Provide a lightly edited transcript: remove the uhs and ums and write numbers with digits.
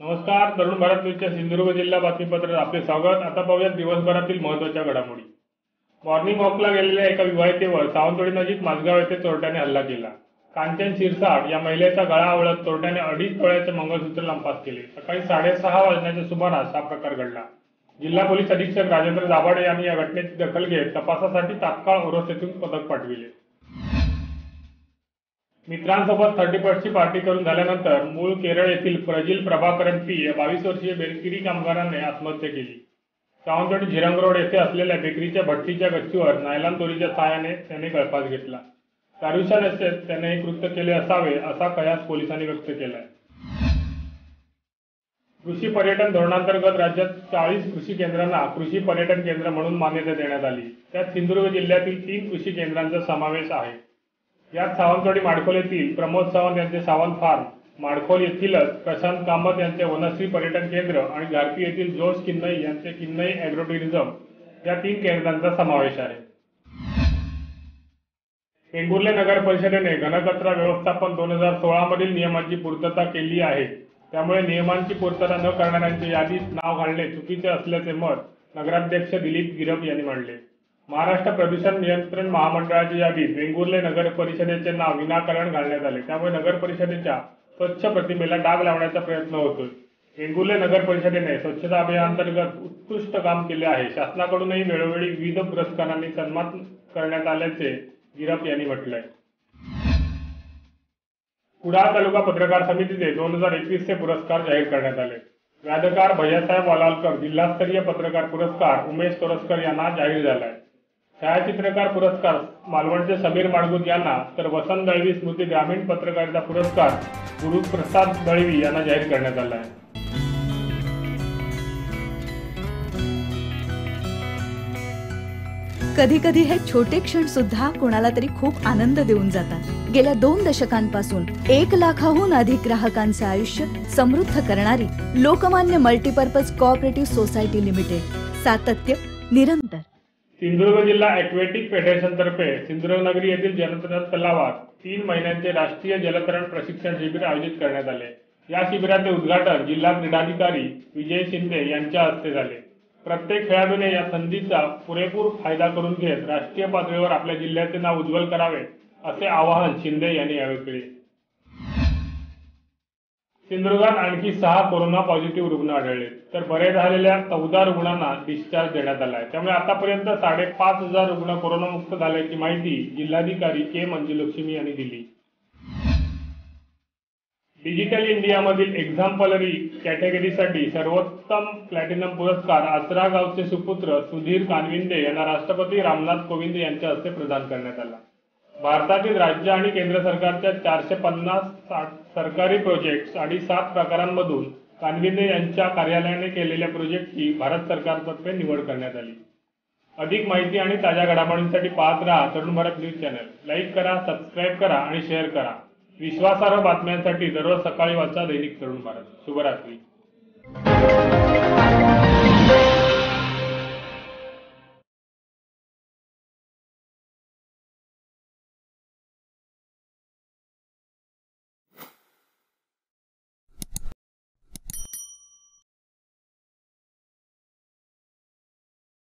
नमस्कार, तरुण भारत न्यूजच्या सिंधुदुर्ग जिल्हा बातमीपत्रात आपले स्वागत। आता पाहूया दिवसभरातील महत्त्वाच्या घडामोडी। मॉर्निंग वॉकला गेलेल्या एका विवाहितेवर सावंतवाडी नजीक माझगाव येथे चोरट्याने हल्ला केला। कांचन शिरसाट या महिलेचा गळा आवळत चोरट्याने 2.5 तोळ्याचे मंगळसूत्र लंपास केले। सकाळी 6:30 वाजण्याच्या सुमारास हा प्रकार घडला। जिल्हा पोलीस अधीक्षक राजेंद्र दाभाडे यांनी या घटनेची दखल घेत तपासासाठी तात्काळ ओरोस येथून पथक पाठविले। मित्रांसोबत 31st पार्टी करून झाल्यानंतर मूळ केरळ येथील प्रजिल प्रभाकरन पी या 22 वर्षीय बेकरी कामगाराने आत्महत्या केली। सावंतवाडी झिरंग रोड येथे असलेल्या बेकरीच्या भट्टीच्या गच्चीवर नायलॉन दोरीच्या सहाय्याने त्याने गळफास घेतला। दारूच्या नशेत त्याने हे कृत्य केले असावे असा कयास पोलिसांनी व्यक्त केलाय। कृषी पर्यटन धोरणांतर्गत राज्यात 40 कृषी केंद्रांना कृषी पर्यटन केंद्र म्हणून मान्यता देण्यात आली। त्यात सिंधुदुर्ग जिल्ह्यातील 3 कृषी केंद्रांचा समावेश आहे। यात सावंतवाडी माडखोल येथील प्रमोद सावंत यांचे सावंत फार्म, माडखोल येथीलच प्रशांत कामत यांचे वनश्री पर्यटन केंद्र आणि घारपी येथील जोश किन्नई यांचे किन्नई ॲग्रो टुरिझम या 3 केंद्रांचा समावेश आहे। वेंगुर्ले नगर परिषदेने घनकचरा व्यवस्थापन 2016 मधील नियमांची पूर्तता केली आहे। त्यामुळे नियमांची पूर्तता न करणाऱ्यांच्या यादीत नाव घालणे चुकीचे असल्याचे मत नगराध्यक्ष दिलीप गिरप यांनी मांडले। महाराष्ट्र प्रदूषण नियंत्रण महामंडळाच्या यादीत वेंगुर्ले नगर परिषदेचे नाव विनाकारण घालण्यात आले। त्यामुळे नगर परिषदेच्या स्वच्छ प्रतिमेला डाग लावण्याचा प्रयत्न होतोय। वेंगुर्ले नगर परिषदेने स्वच्छता अभियानांतर्गत उत्कृष्ट काम केले आहे। शासनाकडूनही वेळोवेळी विविध पुरस्कारांनी सन्मान करण्यात आल्याचे गिरप यांनी म्हटलंय। कुडाळ तालुका पत्रकार समितीचे 2021 पुरस्कार जाहीर करण्यात आले। व्यादकार भैयासाहेब वालावलकर जिल्हास्तरीय पत्रकार पुरस्कार उमेश तोरसकर यांना जाहीर झालाय। छायाचित्रकार पुरस्कार मालवणचे समीर माडगुज यांना तर वसंत दळवी स्मृती ग्रामीण पत्रकारिता पुरस्कार गुरुप्रसाद दळवी यांना जाहीर करण्यात आला आहे। कधी कधी हे छोटे क्षण सुद्धा कोणाला तरी खूप आनंद देऊन जातात। गेल्या 2 दशकांपासून 1 लाखाहून अधिक ग्राहकांचे आयुष्य समृद्ध करणारी Lokmanya multipurpose cooperative society limited, सातत्य निरंतर। सिंधुदुर्ग जिल्हा ॲक्वेटिक फेडरेशन तर्फे सिंधुदुर्ग नगरी येथील जलतरण तलावात 3 महिन्यांचे राष्ट्रीय जलतरण प्रशिक्षण शिबिर आयोजित करण्यात आले। या शिबिराचे उद्घाटन जिल्हा क्रीडाधिकारी विजय शिंदे यांच्या हस्ते झाले। प्रत्येक खेळाडूने या संधीचा पुरेपूर फायदा करून घेत राष्ट्रीय पातळीवर आपल्या जिल्ह्याचे नाव उज्ज्वल करावे असे आवाहन शिंदे यांनी यावेळी केले। सिंधुदुर्गात आणखी 6 कोरोना पॉझिटिव्ह रुग्ण आढळले, तर बरे झालेल्या 14 रुग्णांना डिस्चार्ज देण्यात आला आहे। त्यामुळे आतापर्यंत 5,500 रुग्ण कोरोनामुक्त झाल्याची माहिती जिल्हाधिकारी के मंजुलक्ष्मी यांनी दिली। डिजिटल इंडियामधील एक्झाम्पलरी कॅटेगरीसाठी सर्वोत्तम प्लॅटिनम पुरस्कार आचरा गावचे सुपुत्र सुधीर कानविंदे यांना राष्ट्रपती रामनाथ कोविंद यांच्या हस्ते प्रदान करण्यात आला। भारतातील राज्य आणि केंद्र सरकारच्या 450 सरकारी प्रोजेक्ट्स आणि 7 प्रकारांमधून कानविंदे यांच्या कार्यालयाने केलेल्या प्रोजेक्टची भारत सरकारतर्फे निवड करण्यात आली। अधिक माहिती आणि ताज्या घडामोडींसाठी पाहत रहा Tarun Bharat news channel. Like करा, सबस्क्राईब करा आणि शेअर करा। विश्वासार्ह बातम्यांसाठी दररोज सकाळी वाचा दैनिक तरुण भारत। शुभरात्री।